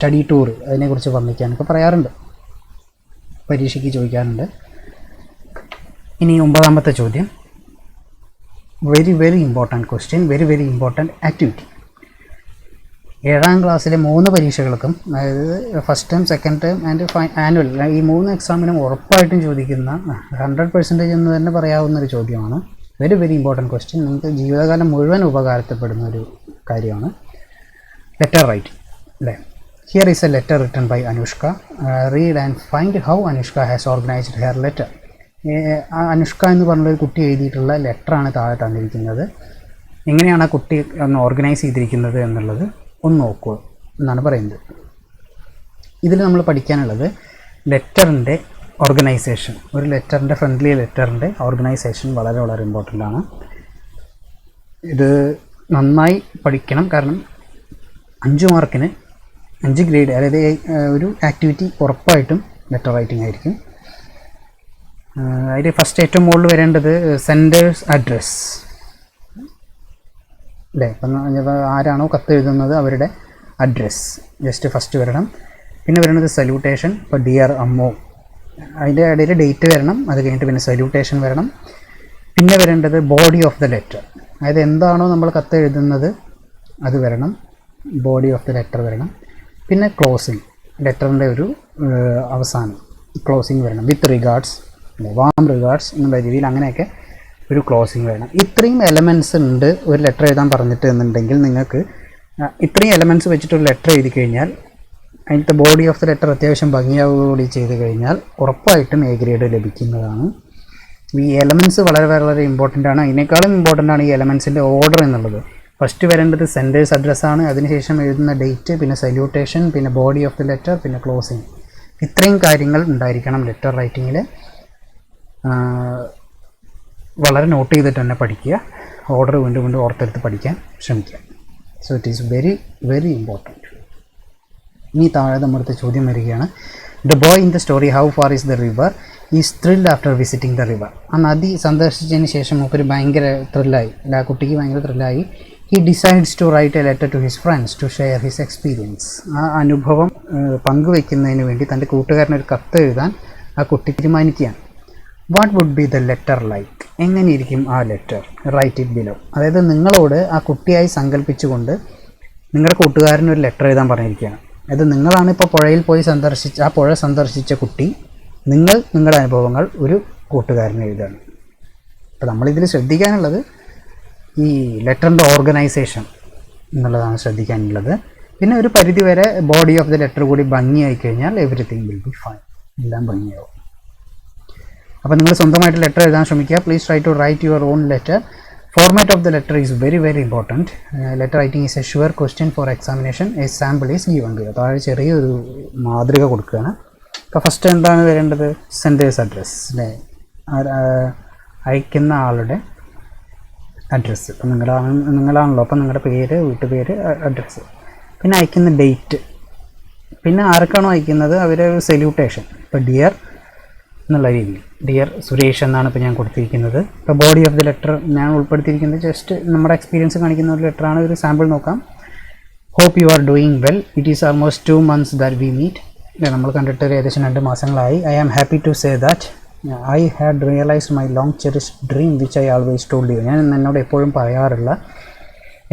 Study tour അതിനെക്കുറിച്ച് വർണ്ണിക്കാനൊക്കെ പറയാറുണ്ട്, പരീക്ഷയ്ക്ക് ചോദിക്കാറുണ്ട്. ഇനി 9ാമത്തെ ചോദ്യം, very important question, very important activity. 7ാം ക്ലാസ്സിലെ 3 പരീക്ഷകൾക്കും, അതായത് first term, second term and annual, ഈ 3 എക്സാമിനും ഉറപ്പായിട്ടും ചോദിക്കുന്ന 100% എന്ന് തന്നെ പറയാവുന്നൊരു ചോദ്യമാണ്. വെരി ഇമ്പോർട്ടൻറ്റ് ക്വസ്റ്റ്യൻ, നിങ്ങൾക്ക് ജീവിതകാലം മുഴുവൻ ഉപകാരപ്പെടുന്ന ഒരു കാര്യമാണ്. ലെറ്റർ റൈറ്റിംഗ് അല്ലേ. Here is a letter written by Anushka. Read and find how Anushka has organised her letter. Anushka എന്ന് പറഞ്ഞൊരു കുട്ടി എഴുതിയിട്ടുള്ള ലെറ്ററാണ് താഴെ തന്നിരിക്കുന്നത്. എങ്ങനെയാണ് ആ കുട്ടി ഒന്ന് ഓർഗനൈസ് ചെയ്തിരിക്കുന്നത് എന്നുള്ളത് ഒന്ന് നോക്കുക എന്നാണ് പറയുന്നത്. ഇതിൽ നമ്മൾ പഠിക്കാനുള്ളത് ലെറ്ററിൻ്റെ ഓർഗനൈസേഷൻ. ഒരു ലെറ്ററിൻ്റെ, ഫ്രണ്ട്ലി ലെറ്ററിൻ്റെ ഓർഗനൈസേഷൻ വളരെ ഇമ്പോർട്ടൻ്റ് ആണ്. ഇത് നന്നായി പഠിക്കണം, കാരണം 5 മാർക്കിന് 5 ഗ്രേഡ്, അതായത് ഒരു ആക്ടിവിറ്റി ഉറപ്പായിട്ടും ലെറ്റർ റൈറ്റിംഗ് ആയിരിക്കും. അതിൽ ഫസ്റ്റ് ഏറ്റവും മുകളിൽ വരേണ്ടത് സെൻഡേഴ്സ് അഡ്രസ് അല്ലേ. ഇപ്പം ആരാണോ കത്ത് എഴുതുന്നത് അവരുടെ അഡ്രസ്സ് ജസ്റ്റ് ഫസ്റ്റ് വരണം. പിന്നെ വരുന്നത് സല്യൂട്ടേഷൻ. ഇപ്പോൾ ഡിയർ അമ്മോ, അതിൻ്റെ ഇടയിൽ ഡേറ്റ് വരണം. അത് കഴിഞ്ഞിട്ട് പിന്നെ സല്യൂട്ടേഷൻ വരണം. പിന്നെ വരേണ്ടത് ബോഡി ഓഫ് ദ ലെറ്റർ, അതായത് എന്താണോ നമ്മൾ കത്ത് എഴുതുന്നത് അത് വരണം, ബോഡി ഓഫ് ദ ലെറ്റർ വരണം. പിന്നെ ക്ലോസിങ്, ലെറ്ററിൻ്റെ ഒരു അവസാനം ക്ലോസിങ് വരണം. വിത്ത് റിഗാർഡ്സ്, വാം റിഗാർഡ്സ് എന്നുള്ള രീതിയിൽ അങ്ങനെയൊക്കെ ഒരു ക്ലോസിങ് വേണം. ഇത്രയും എലമെൻറ്റ്സ് ഉണ്ട് ഒരു ലെറ്റർ എഴുതാൻ പറഞ്ഞിട്ട് എന്നുണ്ടെങ്കിൽ നിങ്ങൾക്ക് ഇത്രയും എലമെൻറ്റ്സ് വെച്ചിട്ടൊരു ലെറ്റർ എഴുതി കഴിഞ്ഞാൽ, അതിൻ്റെ ബോഡി ഓഫ് ദ ലെറ്റർ അത്യാവശ്യം ഭംഗിയാവുകൂടി ചെയ്ത് കഴിഞ്ഞാൽ ഉറപ്പായിട്ടും എ ഗ്രേഡ് ലഭിക്കുന്നതാണ്. ഈ എലമെൻറ്റ്സ് വളരെ ഇമ്പോർട്ടൻ്റ് ആണ്. അതിനേക്കാളും ഇമ്പോർട്ടൻ്റ് ആണ് ഈ എലമെൻറ്റ്സിൻ്റെ ഓർഡർ എന്നുള്ളത്. ഫസ്റ്റ് വരേണ്ടത് സെൻഡേഴ്സ് അഡ്രസ്സാണ്, അതിനുശേഷം എഴുതുന്ന ഡേറ്റ്, പിന്നെ സല്യൂട്ടേഷൻ, പിന്നെ ബോഡി ഓഫ് ദ ലെറ്റർ, പിന്നെ ക്ലോസിങ്. ഇത്രയും കാര്യങ്ങൾ ഉണ്ടായിരിക്കണം ലെറ്റർ റൈറ്റിങ്ങിൽ. വളരെ നോട്ട് ചെയ്തിട്ട് തന്നെ പഠിക്കുക, ഓർഡർ വീണ്ടും ഓർത്തെടുത്ത് പഠിക്കാൻ ശ്രമിക്കുക. So it is very important. ഇനി താഴെ നമ്മുടെ ചോദ്യം വരികയാണ്. The boy in the story how far is the river is thrilled after visiting the river. ആ നദി സന്ദർശിച്ചതിന് ശേഷം മൂപ്പര് ഭയങ്കര ത്രില്ലായി, അല്ല ആ കുട്ടിക്ക് ഭയങ്കര ത്രില്ലായി. He decides to write a letter to his friends to share his experience. ആ അനുഭവം പങ്കുവെക്കുന്നതിന് വേണ്ടി തൻ്റെ കൂട്ടുകാരനൊരു കത്ത് എഴുതാൻ ആ കുട്ടി തീരുമാനിക്കുകയാണ്. What would be the letter like? എങ്ങനെയിരിക്കും ആ ലെറ്റർ? Right it below. അതായത് നിങ്ങളോട് ആ കുട്ടിയായി സങ്കല്പിച്ചുകൊണ്ട് നിങ്ങളുടെ കൂട്ടുകാരനൊരു ലെറ്റർ എഴുതാൻ പറഞ്ഞിരിക്കുകയാണ്. അതായത് നിങ്ങളാണ് ഇപ്പോൾ പുഴയിൽ പോയി ആ പുഴ സന്ദർശിച്ച കുട്ടി, നിങ്ങളുടെ അനുഭവങ്ങൾ ഒരു കൂട്ടുകാരന് എഴുതുകയാണ്. അപ്പോൾ നമ്മളിതിൽ ശ്രദ്ധിക്കാനുള്ളത് ഈ ലെറ്ററിൻ്റെ ഓർഗനൈസേഷൻ എന്നുള്ളതാണ് ശ്രദ്ധിക്കാനുള്ളത്. പിന്നെ ഒരു പരിധിവരെ ബോഡി ഓഫ് ദ ലെറ്റർ കൂടി ഭംഗിയായി കഴിഞ്ഞാൽ എവറിത്തിങ് വിൽ ബി ഫൈൻ, എല്ലാം ഭംഗിയാവും. അപ്പോൾ നിങ്ങൾ സ്വന്തമായിട്ട് ലെറ്റർ എഴുതാൻ ശ്രമിക്കുക. Please try to write your own letter. Format of the letter is very important. Letter writing is a sure question for examination. A sample is given below. താഴെ ചെറിയൊരു മാതൃക കൊടുക്കുകയാണ്. അപ്പോൾ ഫസ്റ്റ് എന്താണ് വരേണ്ടത്? സെൻഡേഴ്സ് അഡ്രസ്സ് അല്ലേ, അയക്കുന്ന ആളുടെ അഡ്രസ്സ്. അപ്പം നിങ്ങളാണല്ലോ, അപ്പം നിങ്ങളുടെ പേര്, വീട്ടുപേര്, അഡ്രസ്സ്. പിന്നെ അയക്കുന്ന ഡേറ്റ്, പിന്നെ ആർക്കാണോ അയക്കുന്നത് അവരെ സല്യൂട്ടേഷൻ. ഇപ്പോൾ ഡിയർ എന്നുള്ള രീതിയിൽ, ഡിയർ സുരേഷ് എന്നാണ് ഇപ്പോൾ ഞാൻ കൊടുത്തിരിക്കുന്നത്. ഇപ്പോൾ ബോഡി ഓഫ് ദി ലെറ്റർ ഞാൻ ഉൾപ്പെടുത്തിയിരിക്കുന്നത് ജസ്റ്റ് നമ്മുടെ എക്സ്പീരിയൻസ് കാണിക്കുന്ന ഒരു ലെറ്ററാണ്. ഒരു സാമ്പിൾ നോക്കാം. Hope you are doing well. It is almost 2 months that we meet. നമ്മൾ കണ്ടിട്ട് ഏകദേശം 2 മാസങ്ങളായി. I am happy to say that I had realised my long cherished dream which I always told you. ഞാൻ എന്നോട് എപ്പോഴും പറയാറുള്ള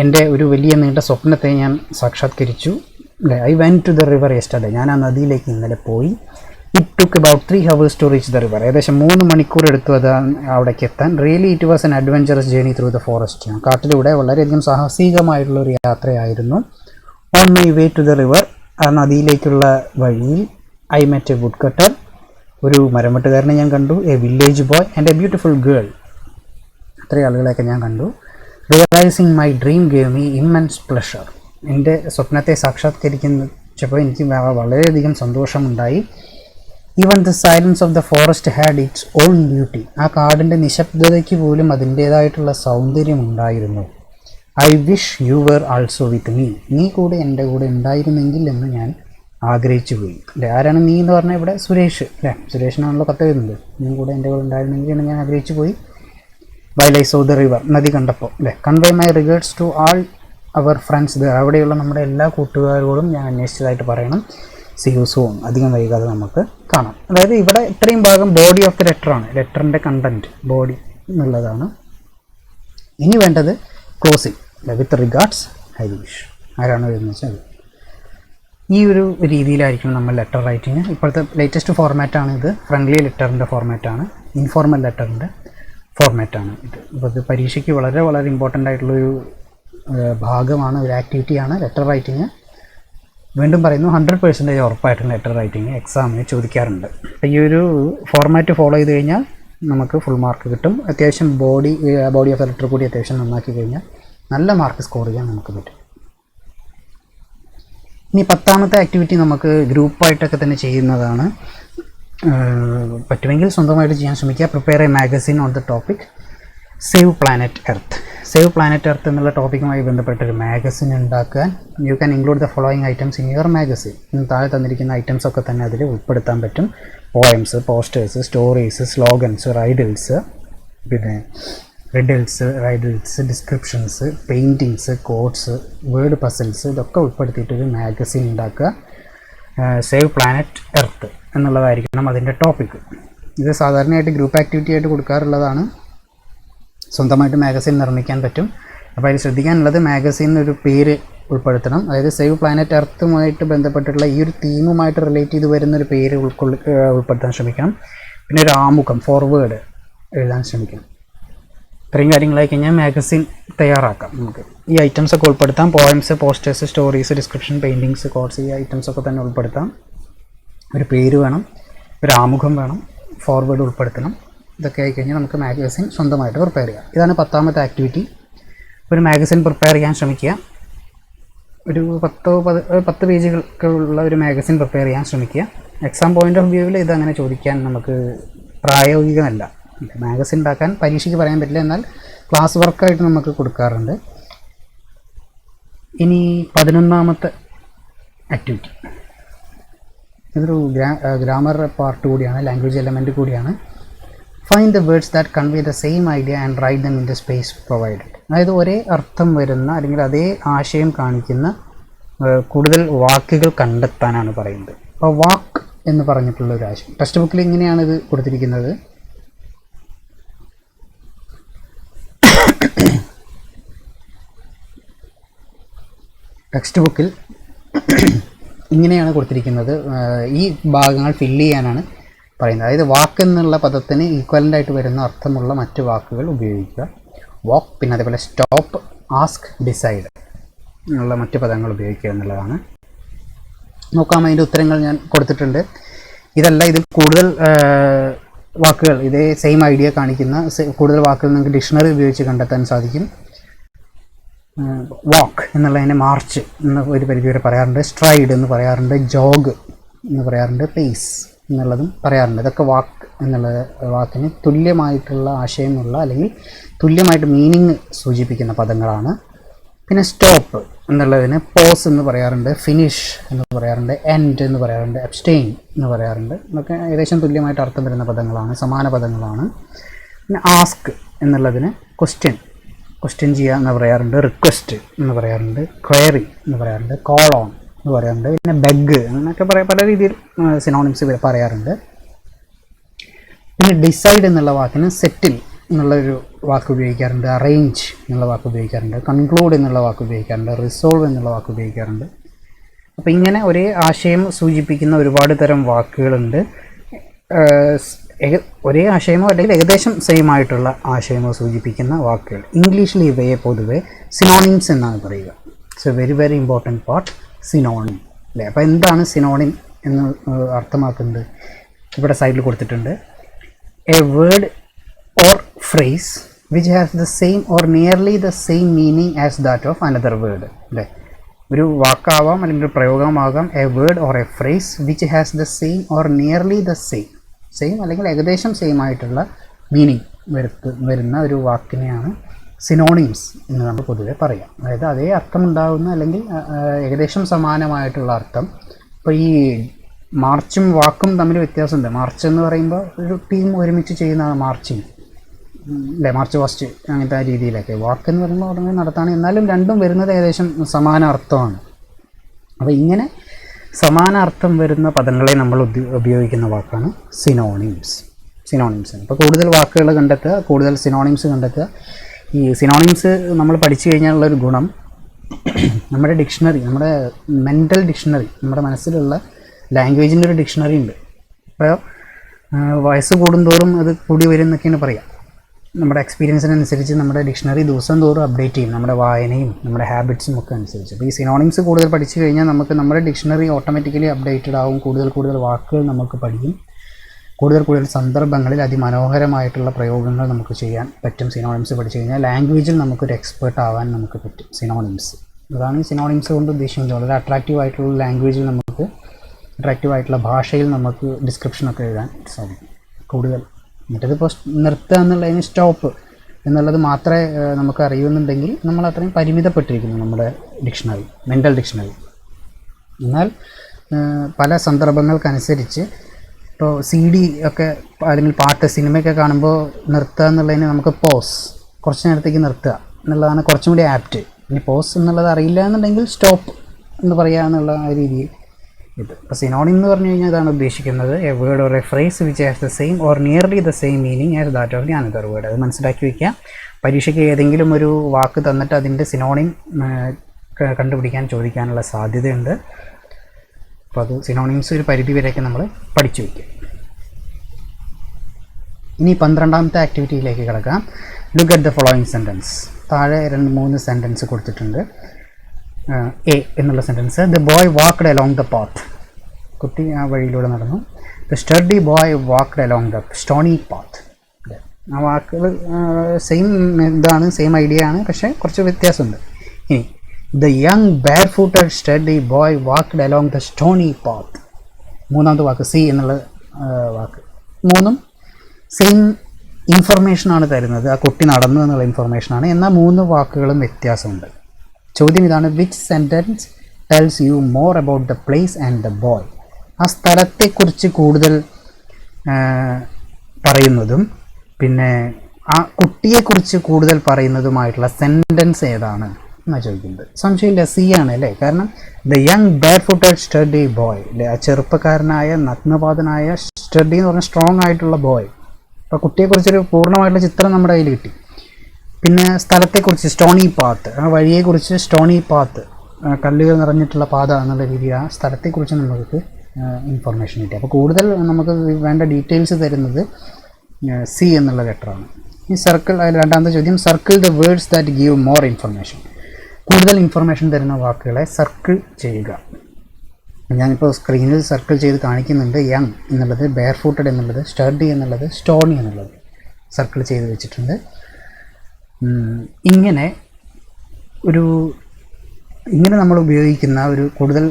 എൻ്റെ ഒരു വലിയ നീണ്ട സ്വപ്നത്തെ ഞാൻ സാക്ഷാത്കരിച്ചു അല്ലേ. I went to the river yesterday. ഞാൻ ആ നദിയിലേക്ക് ഇന്നലെ പോയി. It took about 3 hours to reach the river. ഏകദേശം 3 മണിക്കൂർ എടുത്തു അത് അവിടേക്ക് എത്താൻ. Really it was an adventurous journey through the forest. കാട്ടിലൂടെ വളരെയധികം സാഹസികമായിട്ടുള്ളൊരു യാത്രയായിരുന്നു. On my way to the river, ആ നദിയിലേക്കുള്ള വഴിയിൽ I met a woodcutter, ഒരു മരം വെട്ടുകാരനെ ഞാൻ കണ്ടു. A village boy and a beautiful girl. അത്രയും ആളുകളെയൊക്കെ ഞാൻ കണ്ടു. Realising my dream gave me immense pleasure. എൻ്റെ സ്വപ്നത്തെ സാക്ഷാത്കരിച്ചപ്പോൾ എനിക്ക് വളരെയധികം സന്തോഷമുണ്ടായി. Even the silence of the forest had its own beauty. ആ കാടിൻ്റെ നിശബ്ദതയ്ക്ക് പോലും അതിൻ്റേതായിട്ടുള്ള സൗന്ദര്യം ഉണ്ടായിരുന്നു. I wish you were also with me. നീ കൂടെ എൻ്റെ കൂടെ ഉണ്ടായിരുന്നെങ്കിൽ എന്ന് ഞാൻ ആഗ്രഹിച്ചു പോയി അല്ലേ. ആരാണ് നീ എന്ന് പറഞ്ഞാൽ ഇവിടെ സുരേഷ് അല്ലേ, സുരേഷിനാണല്ലോ കത്ത് എഴുതുന്നത്. നീ കൂടെ എൻ്റെ കൂടെ ഉണ്ടായിരുന്നെങ്കിൽ എന്ന് ഞാൻ ആഗ്രഹിച്ചു പോയി. While I saw the river, നദി കണ്ടപ്പോൾ അല്ലേ. Convey my regards to all our friends അവിടെയുള്ള നമ്മുടെ എല്ലാ കൂട്ടുകാരോടും ഞാൻ അന്വേഷിച്ചതായിട്ട് പറയണം. See you soon. അധികം വൈകാതെ നമുക്ക് കാണാം. അതായത് ഇവിടെ ഇത്രയും ഭാഗം ബോഡി ഓഫ് ദ ലെറ്ററാണ്, ലെറ്ററിൻ്റെ കണ്ടൻറ്റ് ബോഡി എന്നുള്ളതാണ്. ഇനി വേണ്ടത് ക്ലോസിങ്. വിത്ത് റിഗാർഡ്സ് ഹരീഷ്. ആരാണ് വരുന്നത് വെച്ചാൽ ഈ ഒരു രീതിയിലായിരിക്കും നമ്മൾ ലെറ്റർ റൈറ്റിങ്. ഇപ്പോഴത്തെ ലേറ്റസ്റ്റ് ഫോർമാറ്റാണ് ഇത്. ഫ്രണ്ട്ലി ലെറ്ററിൻ്റെ ഫോർമാറ്റാണ്, ഇൻഫോർമൽ ലെറ്ററിൻ്റെ ഫോർമാറ്റാണ് ഇത്. അപ്പോൾ ഇത് പരീക്ഷയ്ക്ക് വളരെ വളരെ ഇമ്പോർട്ടൻ്റ് ആയിട്ടുള്ളൊരു ഭാഗമാണ്, ഒരു ആക്ടിവിറ്റിയാണ് ലെറ്റർ റൈറ്റിങ്. വീണ്ടും പറയുന്നു, 100% ഉറപ്പായിട്ടും ലെറ്റർ റൈറ്റിങ് എക്സാമിന് ചോദിക്കാറുണ്ട്. അപ്പോൾ ഈ ഒരു ഫോർമാറ്റ് ഫോളോ ചെയ്ത് കഴിഞ്ഞാൽ നമുക്ക് ഫുൾ മാർക്ക് കിട്ടും. അത്യാവശ്യം ബോഡി ഓഫ് ദ ലെറ്റർ കൂടി അത്യാവശ്യം നന്നാക്കി കഴിഞ്ഞാൽ നല്ല മാർക്ക് സ്കോർ ചെയ്യാൻ നമുക്ക് പറ്റും. ഇനി 10ാമത്തെ ആക്ടിവിറ്റി നമുക്ക് ഗ്രൂപ്പായിട്ടൊക്കെ തന്നെ ചെയ്യുന്നതാണ്. പറ്റുമെങ്കിൽ സ്വന്തമായിട്ട് ചെയ്യാൻ ശ്രമിക്കുക. Prepare a magazine on the topic save planet earth. Save planet earth എന്നുള്ള ടോപ്പിക്കുമായി ബന്ധപ്പെട്ടൊരു മാഗസിൻ ഉണ്ടാക്കാൻ you can include the following items in your magazine. താഴെ തന്നിരിക്കുന്ന ഐറ്റംസ് ഒക്കെ തന്നെ അതിൽ ഉൾപ്പെടുത്താൻ പറ്റും. Poems, posters, stories, slogans, riddles, പിന്നെ riddles, descriptions, paintings, quotes, word puzzles, ഇതൊക്കെ ഉൾപ്പെടുത്തിയിട്ടൊരു മാഗസിൻ ഉണ്ടാക്കുക. സേവ് പ്ലാനറ്റ് എർത്ത് എന്നുള്ളതായിരിക്കണം അതിൻ്റെ ടോപ്പിക്ക്. ഇത് സാധാരണയായിട്ട് ഗ്രൂപ്പ് ആക്ടിവിറ്റി ആയിട്ട് കൊടുക്കാറുള്ളതാണ്. സ്വന്തമായിട്ട് മാഗസിൻ നിർമ്മിക്കാൻ പറ്റും. അപ്പോൾ അതിൽ ശ്രദ്ധിക്കാനുള്ളത് മാഗസിനൊരു പേര് ഉൾപ്പെടുത്തണം. അതായത് സേവ് പ്ലാനറ്റ് എർത്തുമായിട്ട് ബന്ധപ്പെട്ടിട്ടുള്ള ഈ ഒരു തീമുമായിട്ട് റിലേറ്റ് ചെയ്ത് വരുന്നൊരു പേര് ഉൾപ്പെടുത്താൻ ശ്രമിക്കണം. പിന്നെ ഒരു ആമുഖം, ഫോർവേഡ് എഴുതാൻ ശ്രമിക്കണം. ഇത്രയും കാര്യങ്ങളായി കഴിഞ്ഞാൽ മാഗസിൻ തയ്യാറാക്കാം. നമുക്ക് ഈ ഐറ്റംസൊക്കെ ഉൾപ്പെടുത്താം. Poems, posters, stories, description, paintings, quotes, ഈ ഐറ്റംസൊക്കെ തന്നെ ഉൾപ്പെടുത്താം. ഒരു പേര് വേണം, ഒരു ആമുഖം വേണം, ഫോർവേഡ് ഉൾപ്പെടുത്തണം. ഇതൊക്കെ ആയിക്കഴിഞ്ഞാൽ നമുക്ക് മാഗസിൻ സ്വന്തമായിട്ട് പ്രിപ്പയർ ചെയ്യാം. ഇതാണ് 10ാമത്തെ ആക്ടിവിറ്റി. ഒരു മാഗസിൻ പ്രിപ്പയർ ചെയ്യാൻ ശ്രമിക്കുക. ഒരു 10 പേജുകൾക്കുള്ള ഒരു മാഗസിൻ പ്രിപ്പയർ ചെയ്യാൻ ശ്രമിക്കുക. എക്സാം പോയിൻ്റ് ഓഫ് വ്യൂവിൽ ഇതങ്ങനെ ചോദിക്കാൻ നമുക്ക് പ്രായോഗികമല്ല. മാഗസിൻ ഉണ്ടാക്കാൻ പരീക്ഷയ്ക്ക് പറയാൻ പറ്റില്ല, എന്നാൽ ക്ലാസ് വർക്കായിട്ട് നമുക്ക് കൊടുക്കാറുണ്ട്. ഇനി 11ാമത്തെ ആക്ടിവിറ്റി, ഇതൊരു ഗ്രാമർ പാർട്ട് കൂടിയാണ്, ലാംഗ്വേജ് എലമെൻറ്റ് കൂടിയാണ്. Find the words that convey the same idea and write them in the space provided. അതായത് ഒരേ അർത്ഥം വരുന്ന അല്ലെങ്കിൽ അതേ ആശയം കാണിക്കുന്ന കൂടുതൽ വാക്കുകൾ കണ്ടെത്താനാണ് പറയുന്നത്. അപ്പോൾ വാക്ക് എന്ന് പറഞ്ഞിട്ടുള്ള ഒരു ആശയം ടെക്സ്റ്റ് ബുക്കിൽ ഇങ്ങനെയാണ് ഇത് കൊടുത്തിരിക്കുന്നത്. ടെക്സ്റ്റ് ബുക്കിൽ ഇങ്ങനെയാണ് കൊടുത്തിരിക്കുന്നത്. ഈ ഭാഗങ്ങൾ ഫില്ല് ചെയ്യാനാണ് പറയുന്നത്. അതായത് വാക്ക് എന്നുള്ള പദത്തിന് ഈക്വലൻ്റ് ആയിട്ട് വരുന്ന അർത്ഥമുള്ള മറ്റ് വാക്കുകൾ ഉപയോഗിക്കുക. വാക്ക്, പിന്നെ അതേപോലെ സ്റ്റോപ്പ്, ആസ്ക്, ഡിസൈഡ് എന്നുള്ള മറ്റ് പദങ്ങൾ ഉപയോഗിക്കുക എന്നുള്ളതാണ്. നോക്കാം, അതിൻ്റെ ഉത്തരങ്ങൾ ഞാൻ കൊടുത്തിട്ടുണ്ട്. ഇതല്ല, ഇതിൽ കൂടുതൽ വാക്കുകൾ, ഇതേ സെയിം ഐഡിയ കാണിക്കുന്ന കൂടുതൽ വാക്കുകൾ നിങ്ങൾക്ക് ഡിക്ഷണറി ഉപയോഗിച്ച് കണ്ടെത്താൻ സാധിക്കും. വാക്ക് എന്നുള്ളതിനെ മാർച്ച് എന്ന ഒരു പരിധി വരെ പറയാറുണ്ട്. സ്ട്രൈഡ് എന്ന് പറയാറുണ്ട്. ജോഗ് എന്ന് പറയാറുണ്ട്. പേസ് എന്നുള്ളതും പറയാറുണ്ട്. ഇതൊക്കെ വാക്ക് എന്നുള്ള വാക്കിന് തുല്യമായിട്ടുള്ള ആശയമുള്ള അല്ലെങ്കിൽ തുല്യമായിട്ട് മീനിങ് സൂചിപ്പിക്കുന്ന പദങ്ങളാണ്. പിന്നെ സ്റ്റോപ്പ് എന്നുള്ളതിന് പോസ് എന്ന് പറയാറുണ്ട്. ഫിനിഷ് എന്ന് പറയാറുണ്ട്. എൻഡ് എന്ന് പറയാറുണ്ട്. അബ്സ്റ്റെയിൻ എന്ന് പറയാറുണ്ട്. ഇതൊക്കെ ഏകദേശം തുല്യമായിട്ട് അർത്ഥം വരുന്ന പദങ്ങളാണ്, സമാന പദങ്ങളാണ്. പിന്നെ ആസ്ക് എന്നുള്ളതിന് ക്വസ്റ്റ്യൻ ചെയ്യുക എന്ന് പറയാറുണ്ട്. റിക്വസ്റ്റ് എന്ന് പറയാറുണ്ട്. ക്വയറി എന്ന് പറയാറുണ്ട്. കോൾ ഓൺ എന്ന് പറയാറുണ്ട്. പിന്നെ ബെഗ് അങ്ങനെയൊക്കെ പല രീതിയിൽ സിനോണിംസ് പറയാറുണ്ട്. പിന്നെ ഡിസൈഡ് എന്നുള്ള വാക്കിന് സെറ്റിൽ എന്നുള്ളൊരു വാക്ക് ഉപയോഗിക്കാറുണ്ട്. അറേഞ്ച് എന്നുള്ള വാക്ക് ഉപയോഗിക്കാറുണ്ട്. കൺക്ലൂഡ് എന്നുള്ള വാക്ക് ഉപയോഗിക്കാറുണ്ട്. റിസോൾവ് എന്നുള്ള വാക്ക് ഉപയോഗിക്കാറുണ്ട്. അപ്പോൾ ഇങ്ങനെ ഒരേ ആശയം സൂചിപ്പിക്കുന്ന ഒരുപാട് തരം വാക്കുകളുണ്ട്. ഒരേ ആശയമോ അല്ലെങ്കിൽ ഏകദേശം സെയിം ആയിട്ടുള്ള ആശയമോ സൂചിപ്പിക്കുന്ന വാക്കുകൾ. ഇംഗ്ലീഷിൽ ഇവയെ പൊതുവെ സിനോണിംസ് എന്നാണ് പറയുക. It's A very very important part, synonym അല്ലേ. അപ്പോൾ എന്താണ് സിനോണിം എന്ന് അർത്ഥമാക്കുന്നത് ഇവിടെ സൈഡിൽ കൊടുത്തിട്ടുണ്ട്. A word or phrase which has the same or nearly the same meaning as that of another word. അല്ലേ, ഒരു വാക്കാവാം അല്ലെങ്കിൽ ഒരു പ്രയോഗമാകാം. A word or a phrase which has the same or nearly the same അല്ലെങ്കിൽ ഏകദേശം same ആയിട്ടുള്ള meaning വരുന്ന ഒരു വാക്കിനെയാണ് സിനോണിംസ് എന്ന് നമ്മൾ പൊതുവെ പറയാം. അതായത് അതേ അർത്ഥമുണ്ടാകുന്ന അല്ലെങ്കിൽ ഏകദേശം സമാനമായിട്ടുള്ള അർത്ഥം. ഇപ്പോൾ ഈ മാർച്ചും വാക്കും തമ്മിൽ വ്യത്യാസമുണ്ട്. മാർച്ച് എന്ന് പറയുമ്പോൾ ഒരു ടീം ഒരുമിച്ച് ചെയ്യുന്നതാണ് മാർച്ചിങ്. അല്ലേ, മാർച്ച് ഫസ്റ്റ് അങ്ങനത്തെ രീതിയിലൊക്കെ. വാക്കെന്ന് പറയുമ്പോൾ ഉടനെ നടത്താണ്, എന്നാലും രണ്ടും വരുന്നത് ഏകദേശം സമാന അർത്ഥമാണ്. അപ്പോൾ ഇങ്ങനെ സമാന അർത്ഥം വരുന്ന പദങ്ങളെ നമ്മൾ ഉപയോഗിക്കുന്ന വാക്കാണ് സിനോണിംസ്. അപ്പോൾ കൂടുതൽ വാക്കുകൾ കണ്ടെത്തുക, കൂടുതൽ സിനോണിംസ് കണ്ടെത്തുക. ഈ സിനോണിംസ് നമ്മൾ പഠിച്ചു കഴിഞ്ഞാലുള്ളൊരു ഗുണം, നമ്മുടെ ഡിക്ഷണറി, നമ്മുടെ മെൻ്റൽ ഡിക്ഷണറി, നമ്മുടെ മനസ്സിലുള്ള ലാംഗ്വേജിൻ്റെ ഒരു ഡിക്ഷണറി ഉണ്ട്. അപ്പോൾ വയസ്സ് കൂടുന്തോറും അത് കൂടി വരും എന്നൊക്കെയാണ് പറയുക. നമ്മുടെ എക്സ്പീരിയൻസിനനുസരിച്ച് നമ്മുടെ ഡിക്ഷണറി ദിവസം തോറും അപ്ഡേറ്റ് ചെയ്യും, നമ്മുടെ വായനയും നമ്മുടെ ഹാബിറ്റ്സും ഒക്കെ അനുസരിച്ച്. അപ്പോൾ ഈ സിനോണിംസ് കൂടുതൽ പഠിച്ചു കഴിഞ്ഞാൽ നമുക്ക് നമ്മുടെ ഡിക്ഷണറി ഓട്ടോമാറ്റിക്കലി അപ്ഡേറ്റഡ് ആവും, കൂടുതൽ വാക്കുകൾ നമുക്ക് പഠിക്കും, കൂടുതൽ സന്ദർഭങ്ങളിൽ അതിമനോഹരമായിട്ടുള്ള പ്രയോഗങ്ങൾ നമുക്ക് ചെയ്യാൻ പറ്റും. സിനോണിംസ് പഠിച്ചു കഴിഞ്ഞാൽ ലാംഗ്വേജിൽ നമുക്കൊരു എക്സ്പേർട്ട് ആവാൻ നമുക്ക് പറ്റും. സിനോണിംസ്, അതാണ് ഈ സിനോണിംസ് കൊണ്ട് ഉദ്ദേശിക്കുന്നത്. വളരെ അട്രാക്റ്റീവ് ആയിട്ടുള്ള ലാംഗ്വേജിൽ നമുക്ക്, അട്രാക്റ്റീവ് ആയിട്ടുള്ള ഭാഷയിൽ നമുക്ക് ഡിസ്ക്രിപ്ഷനൊക്കെ എഴുതാൻ സാധിക്കും കൂടുതൽ. മറ്റേതിപ്പോൾ നിർത്തുക എന്നുള്ളതിന് സ്റ്റോപ്പ് എന്നുള്ളത് മാത്രമേ നമുക്ക് അറിയുന്നുണ്ടെങ്കിൽ നമ്മൾ അത്രയും പരിമിതപ്പെട്ടിരിക്കുന്നു നമ്മുടെ ഡിക്ഷണറി, മെൻ്റൽ ഡിക്ഷണറി. എന്നാൽ പല സന്ദർഭങ്ങൾക്കനുസരിച്ച് ഇപ്പോൾ CD ഒക്കെ അല്ലെങ്കിൽ പാട്ട്, സിനിമയൊക്കെ കാണുമ്പോൾ നിർത്തുക എന്നുള്ളതിന് നമുക്ക് പോസ്, കുറച്ച് നേരത്തേക്ക് നിർത്തുക എന്നുള്ളതാണ് കുറച്ചും കൂടി ആപ്റ്റ്. ഇനി പോസ് എന്നുള്ളത് അറിയില്ല എന്നുണ്ടെങ്കിൽ സ്റ്റോപ്പ് എന്ന് പറയുക എന്നുള്ള ആ രീതിയിൽ ഇത്. ഇപ്പോൾ സിനോണിം എന്ന് പറഞ്ഞു കഴിഞ്ഞാൽ ഇതാണ് ഉദ്ദേശിക്കുന്നത്, A word or a phrase which has the same or nearly the same meaning as that of the another word. അത് മനസ്സിലാക്കി വയ്ക്കുക. പരീക്ഷയ്ക്ക് ഏതെങ്കിലും ഒരു വാക്ക് തന്നിട്ട് അതിൻ്റെ സിനോണിം കണ്ടുപിടിക്കാൻ ചോദിക്കാനുള്ള സാധ്യതയുണ്ട്. അപ്പോൾ അത് സിനോണിംസ് ഒരു പരിധി വരെയൊക്കെ നമ്മൾ പഠിച്ചു വയ്ക്കുക. ഇനി 12ാമത്തെ ആക്ടിവിറ്റിയിലേക്ക് കിടക്കാം. Look at the following sentence. താഴെ 2-3 സെൻറ്റൻസ് കൊടുത്തിട്ടുണ്ട്. എ എന്നുള്ള sentence, the boy walked along the path. കുട്ടി ആ വഴിയിലൂടെ നടന്നു. The study boy walked along the stony path. ആ വാക്കുകൾ സെയിം ഇതാണ്, സെയിം ഐഡിയ ആണ്, പക്ഷേ കുറച്ച് വ്യത്യാസമുണ്ട്. ഇനി the young barefooted sturdy boy walked along the stony path. മൂന്നാമത്തെ വാക്ക് സി എന്നുള്ള വാക്ക്. മൂന്നും സെയിം ഇൻഫർമേഷനാണ് തരുന്നത്, ആ കുട്ടി നടന്നു എന്നുള്ള ഇൻഫർമേഷനാണ്. എന്നാൽ 3 വാക്കുകളും വ്യത്യാസമുണ്ട്. ചോദ്യം ഇതാണ്, which sentence tells you more about the place and the boy. ആ സ്ഥലത്തെക്കുറിച്ച് കൂടുതൽ പറയുന്നതും പിന്നെ ആ കുട്ടിയെക്കുറിച്ച് കൂടുതൽ പറയുന്നതുമായിട്ടുള്ള സെൻറ്റൻസ് ഏതാണ് എന്നാണ് ചോദിക്കുന്നത്. സംശയമില്ല, സി ആണ് അല്ലേ. കാരണം the young barefooted sturdy boy അല്ലേ, ആ ചെറുപ്പക്കാരനായ നഗ്നപാതനായ സ്റ്റഡി എന്ന് പറഞ്ഞാൽ സ്ട്രോങ് ആയിട്ടുള്ള ബോയ്. അപ്പോൾ കുട്ടിയെക്കുറിച്ചൊരു പൂർണ്ണമായിട്ടുള്ള ചിത്രം നമ്മുടെ കയ്യിൽ കിട്ടി. പിന്നെ സ്ഥലത്തെക്കുറിച്ച് സ്റ്റോണി പാത്ത്, ആ വഴിയെക്കുറിച്ച് സ്റ്റോണി പാത്ത്, കല്ലുകൾ നിറഞ്ഞിട്ടുള്ള പാത എന്നുള്ള രീതിയിൽ ആ സ്ഥലത്തെക്കുറിച്ച് നമുക്ക് ഇൻഫർമേഷൻ കിട്ടി. അപ്പോൾ കൂടുതൽ നമുക്ക് വേണ്ട ഡീറ്റെയിൽസ് തരുന്നത് സി എന്നുള്ള ലെറ്ററാണ്. ഈ സർക്കിൾ, രണ്ടാമത്തെ ചോദ്യം, circle the words that give more information. കൂടുതൽ ഇൻഫർമേഷൻ തരുന്ന വാക്കുകളെ സർക്കിൾ ചെയ്യുക. ഞാനിപ്പോൾ സ്ക്രീനിൽ സർക്കിൾ ചെയ്ത് കാണിക്കുന്നുണ്ട്. യങ് എന്നുള്ളത്, ബെയർഫൂട്ടഡ് എന്നുള്ളത്, സ്റ്റഡി എന്നുള്ളത്, സ്റ്റോണി എന്നുള്ളത് സർക്കിൾ ചെയ്ത് വെച്ചിട്ടുണ്ട്. ഇങ്ങനെ നമ്മൾ ഉപയോഗിക്കുന്ന ഒരു കൂടുതൽ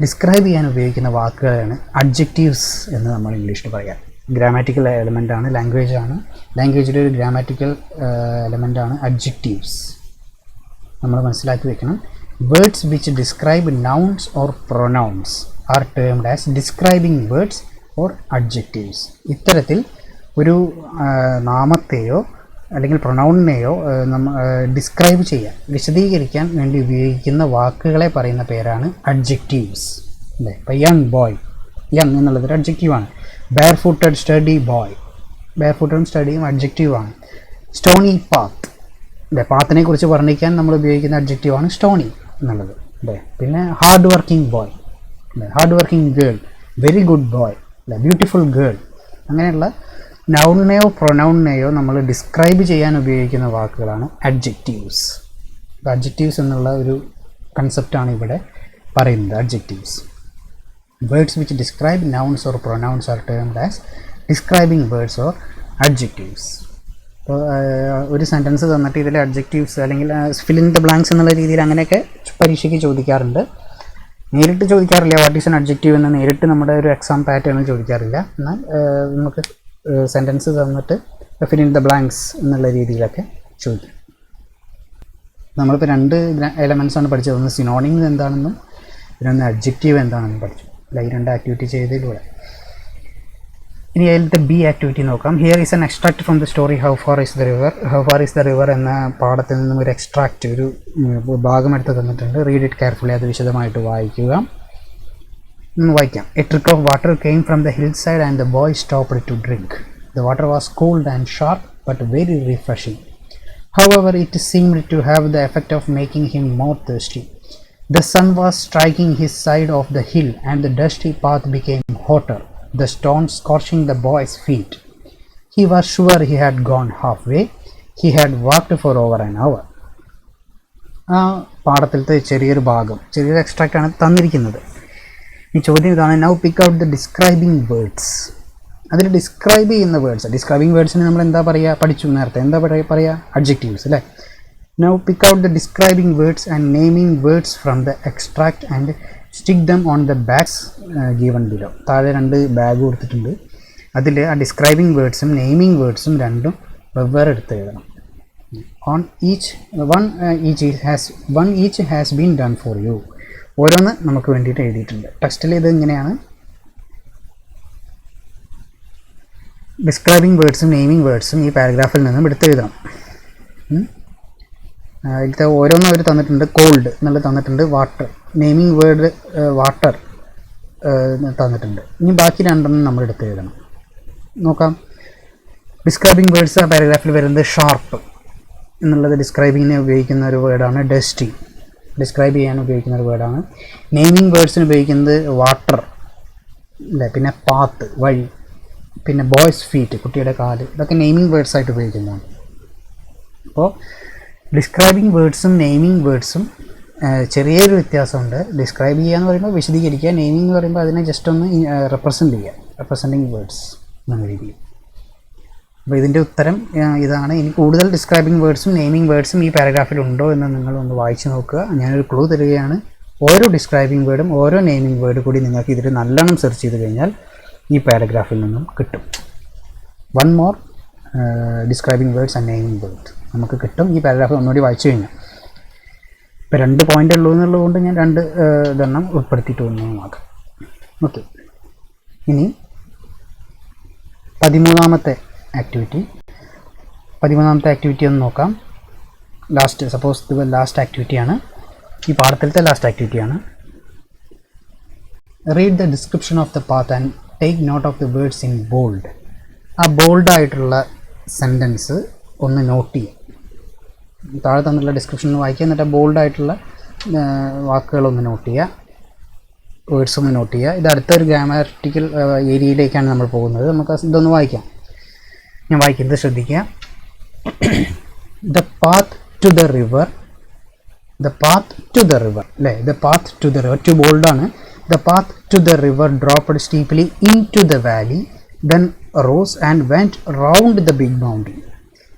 ഡിസ്ക്രൈബ് ചെയ്യാൻ ഉപയോഗിക്കുന്ന വാക്കുകളാണ് അഡ്ജക്റ്റീവ്സ് എന്ന് നമ്മൾ ഇംഗ്ലീഷിൽ പറയാം. ഗ്രാമാറ്റിക്കൽ എലമെൻ്റാണ്, ലാംഗ്വേജിലെ ഒരു ഗ്രാമാറ്റിക്കൽ എലമെൻ്റാണ് അഡ്ജക്റ്റീവ്സ്. നമ്മൾ മനസ്സിലാക്കി വെക്കണം. Words which describe nouns or pronouns are termed as describing words or adjectives. ഇത്തരത്തിൽ ഒരു നാമത്തെയോ അല്ലെങ്കിൽ പ്രൊനൗണിനെയോ ഡിസ്ക്രൈബ് ചെയ്യാൻ, വിശദീകരിക്കാൻ വേണ്ടി ഉപയോഗിക്കുന്ന വാക്കുകളെ പറയുന്ന പേരാണ് അഡ്ജക്റ്റീവ്സ് അല്ലേ. ഇപ്പോൾ യങ് ബോയ്, യങ് എന്നുള്ളത് ഒരു അഡ്ജക്റ്റീവാണ്. ബാർഫൂട്ടഡ് സ്റ്റഡി ബോയ്, ബാർഫൂട്ടഡും സ്റ്റഡിയും അഡ്ജക്റ്റീവാണ്. സ്റ്റോണി പാത്ത് അല്ലേ, പാത്തിനെ കുറിച്ച് വർണ്ണിക്കാൻ നമ്മൾ ഉപയോഗിക്കുന്ന അഡ്ജക്റ്റീവാണ് സ്റ്റോണി എന്നുള്ളത് അല്ലേ. പിന്നെ ഹാർഡ് വർക്കിംഗ് ബോയ് അല്ലേ, hard working girl, very good boy അല്ലേ, ബ്യൂട്ടിഫുൾ ഗേൾ. അങ്ങനെയുള്ള നൗണിനെയോ പ്രൊനൗണിനെയോ നമ്മൾ ഡിസ്ക്രൈബ് ചെയ്യാൻ ഉപയോഗിക്കുന്ന വാക്കുകളാണ് അഡ്ജക്റ്റീവ്സ്. അഡ്ജക്റ്റീവ്സ് എന്നുള്ള ഒരു കൺസെപ്റ്റാണ് ഇവിടെ പറയുന്നത്. Adjectives, words which describe nouns or pronouns are termed as describing words or adjectives. അപ്പോൾ ഒരു സെൻറ്റൻസ് തന്നിട്ട് ഇതിൽ അഡ്ജക്റ്റീവ്സ് അല്ലെങ്കിൽ ഫിൽ ഇൻ ദ ബ്ലാങ്ക്സ് എന്നുള്ള രീതിയിൽ അങ്ങനെയൊക്കെ പരീക്ഷയ്ക്ക് ചോദിക്കാറുണ്ട്. നേരിട്ട് ചോദിക്കാറില്ല വാട്ട് ഈസ് എൻ അഡ്ജക്റ്റീവ് എന്ന്, നേരിട്ട് നമ്മുടെ ഒരു എക്സാം പാറ്റേണിൽ ചോദിക്കാറില്ല. എന്നാൽ നമുക്ക് സെൻറ്റൻസ് തന്നിട്ട് ഫിൽ ഇൻ ദ ബ്ലാങ്ക്സ് എന്നുള്ള രീതിയിലൊക്കെ ചോദിക്കും. നമ്മളിപ്പോൾ 2 എലമെൻറ്റ്സാണ് പഠിച്ചത്. ഒന്ന് സിനോണിംസ് എന്താണെന്നും പിന്നെ ഒന്ന് അഡ്ജക്റ്റീവ് എന്താണെന്നും പഠിച്ചു. ഈ 2 ആക്ടിവിറ്റി ചെയ്തതിലൂടെ ഇനി അതിലത്തെ ബി ആക്ടിവിറ്റി നോക്കാം. Here is N extract from the story how far is the river എന്ന പാഠത്തിൽ നിന്നും ഒരു എക്സ്ട്രാക്റ്റ്, ഒരു ഭാഗമെടുത്ത് തന്നിട്ടുണ്ട്. റീഡ് ഇറ്റ് കെയർഫുള്ളി, അത് വിശദമായിട്ട് വായിക്കുക. വായിക്കാം. A trickle of water came from the hillside and the boy stopped to drink. The water was cold and sharp but very refreshing. However, it seemed to have the effect of making him more thirsty. The sun was striking his side of the hill and the dusty path became hotter, the stones scorching the boy's feet. He was sure he had gone halfway. He had walked for over an hour. പാഠത്തിലത്തെ ചെറിയൊരു ഭാഗം, ചെറിയൊരു extract ആണ് തന്നിരിക്കുന്നത്. ഈ ചോദ്യം ഇതാണ്: now pick out the describing words. അതിൽ describe ചെയ്യുന്ന വേർഡ്സ്, ഡിസ്ക്രൈബിംഗ് വേർഡ്സിന് നമ്മൾ എന്താ പറയുക, പഠിച്ചു നേരത്തെ, എന്താ പറയുക, അഡ്ജക്റ്റീവ്സ് അല്ലേ. Now pick out the describing words and naming words from the extract and stick them on the bags given below. താഴെ 2 ബാഗ് കൊടുത്തിട്ടുണ്ട്. അതിൽ ആ ഡിസ്ക്രൈബിംഗ് വേർഡ്സും നെയിമിംഗ് വേർഡ്സും രണ്ടും വെവ്വേറെ എടുത്ത് എഴുതണം. On each each has been done for you. ഓരോന്ന് നമുക്ക് വേണ്ടിയിട്ട് എഴുതിയിട്ടുണ്ട്. ടെക്സ്റ്റിൽ ഇത് ഇങ്ങനെയാണ്. ഡിസ്ക്രൈബിംഗ് വേർഡ്സും നെയിമിംഗ് വേർഡ്സും ഈ പാരഗ്രാഫിൽ നിന്നും എടുത്തെഴുതണം. ഇതിലത്തെ ഓരോന്നും അവർ തന്നിട്ടുണ്ട്. കോൾഡ് എന്നുള്ളത് തന്നിട്ടുണ്ട്, വാട്ടർ, നെയിമിംഗ് വേർഡ് വാട്ടർ തന്നിട്ടുണ്ട്. ഇനി ബാക്കി 2 നമ്മൾ എടുത്തെഴുതണം. നോക്കാം. ഡിസ്ക്രൈബിംഗ് വേർഡ്സ് ആ പാരഗ്രാഫിൽ വരുന്നത് ഷാർപ്പ് എന്നുള്ളത് ഡിസ്ക്രൈബിങ്ങിന് ഉപയോഗിക്കുന്ന ഒരു വേർഡാണ്. ഡസ്റ്റി ഡിസ്ക്രൈബ് ചെയ്യാൻ ഉപയോഗിക്കുന്ന ഒരു വേർഡാണ്. നെയിമിംഗ് വേർഡ്സിന് ഉപയോഗിക്കുന്നത് വാട്ടർ അല്ലേ, പിന്നെ പാത്ത് വഴി, പിന്നെ ബോയ്സ് ഫീറ്റ് കുട്ടിയുടെ കാല്, ഇതൊക്കെ നെയിമിംഗ് വേർഡ്സ് ആയിട്ട് ഉപയോഗിക്കുന്നതാണ്. അപ്പോൾ ഡിസ്ക്രൈബിംഗ് വേർഡ്സും നെയിമിംഗ് വേർഡ്സും ചെറിയൊരു വ്യത്യാസമുണ്ട്. ഡിസ്ക്രൈബ് ചെയ്യുക എന്ന് പറയുമ്പോൾ വിശദീകരിക്കുക, നെയിമിംഗ് എന്ന് പറയുമ്പോൾ അതിനെ ജസ്റ്റ് ഒന്ന് റെപ്രസെൻ്റ് ചെയ്യുക, റെപ്രസെൻറ്റിങ് വേർഡ്സ് എന്ന രീതിയിൽ. അപ്പോൾ ഇതിൻ്റെ ഉത്തരം ഇതാണ്. ഇനി കൂടുതൽ ഡിസ്ക്രൈബിംഗ് വേർഡ്സും നെയിമിംഗ് വേർഡ്സും ഈ പാരഗ്രാഫിൽ ഉണ്ടോ എന്ന് നിങ്ങളൊന്ന് വായിച്ച് നോക്കുക. ഞാനൊരു ക്ലൂ തരികയാണ്. ഓരോ ഡിസ്ക്രൈബിംഗ് വേർഡും ഓരോ നെയിമിംഗ് വേർഡ് കൂടി നിങ്ങൾക്ക് ഇതിൽ നല്ലോണം സെർച്ച് ചെയ്ത് കഴിഞ്ഞാൽ ഈ പാരഗ്രാഫിൽ നിന്നും കിട്ടും. 1 more describing words and naming word നമുക്ക് കിട്ടും ഈ പാരഗ്രാഫ് ഒന്നുകൂടി വായിച്ചു കഴിഞ്ഞാൽ. ഇപ്പോൾ 2 പോയിൻ്റ് ഉള്ളൂ എന്നുള്ളതുകൊണ്ട് ഞാൻ 2 ഇതെണ്ണം ഉൾപ്പെടുത്തിയിട്ട് വന്നു മാത്രം. ഓക്കെ, ഇനി 13ാമത്തെ ആക്ടിവിറ്റി ഒന്ന് നോക്കാം. സപ്പോസ് ഇത് ലാസ്റ്റ് ആക്ടിവിറ്റിയാണ്, ഈ പാഠത്തിലത്തെ ലാസ്റ്റ് ആക്ടിവിറ്റിയാണ്. Read the description of the path and take note of the words in bold. ആ ബോൾഡായിട്ടുള്ള സെൻറ്റൻസ് ഒന്ന് നോട്ട് ചെയ്യുക. താഴെ തന്നിട്ടുള്ള ഡിസ്ക്രിപ്ഷൻ വായിക്കുക, എന്നിട്ട് ബോൾഡായിട്ടുള്ള വാക്കുകളൊന്ന് നോട്ട് ചെയ്യുക, വേർഡ്സ് ഒന്ന് നോട്ട് ചെയ്യുക. ഇത് അടുത്തൊരു ഗ്രാമാറ്റിക്കൽ ഏരിയയിലേക്കാണ് നമ്മൾ പോകുന്നത്. നമുക്ക് ഇതൊന്ന് വായിക്കാം. ഞാൻ വായിക്കുന്നത് ശ്രദ്ധിക്കുക. The path to the river അല്ലേ, the path to the river, to ബോൾഡാണ്. The path to the river dropped steeply into the valley, then rose and went round the big mountain.